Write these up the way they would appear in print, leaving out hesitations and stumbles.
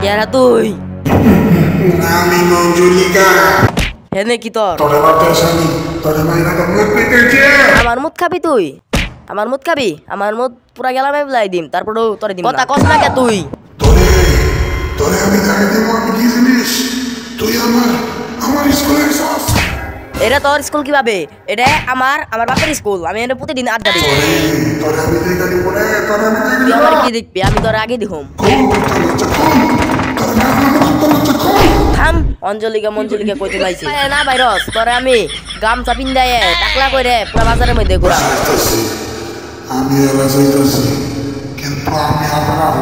কেরা তুই আমি মঞ্জুলিকা হেনে কি তোর তোরে বাতে আসেনি তোরে মাইরা তো মুখ পেতেছে আমার মুখ খাবি তুই আমার মুখ খাবি আমার মুখ পুরা গেলামে বলাই দিম তারপরেও তোরে দিম কথা কস না কে তুই তোরে তোরে আমি দেখে দিব আমি কি জিনিস তুই আমার স্কুলের সস এটা তোর স্কুল কিভাবে এটা আমার বাপের স্কুল আমি এটা প্রতিদিন আড্ডা দিই তোরে আমি দেখে দিব রে তোরে আমি দেখে তুই দিব আমার কি দেখবি আমি তোর আগে দিহুম কোন তোর লজ্জা কোন তোর না তোর লজ্জা কোন থাম অঞ্জলিকা মঞ্জলিকা কইতে লাইছি না ভাইরস তোরে আমি গামছা পিন্দায়ে টাকলা কইরে পুরা বাজারের মধ্যে ঘুরা যাইতাছি আমি এলা যাইতাছি কিন্তু আমি আপনার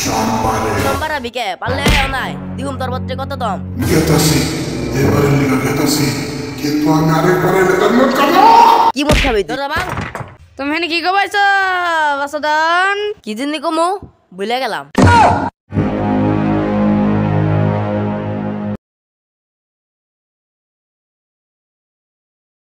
সম্পারে নম্বর বিকে পারলে নাই দিহুম তোর বত্রে কত দম গেতাছি এবারে লিগা গেতাছি কিন্তু আমি আরেকবার এলে তোর মুখ খাবো কি মুখ খাবি তোর বাং তুমি হেনে কি কবাইছ বাসদন কি জিনি কমো ভুলে গেলাম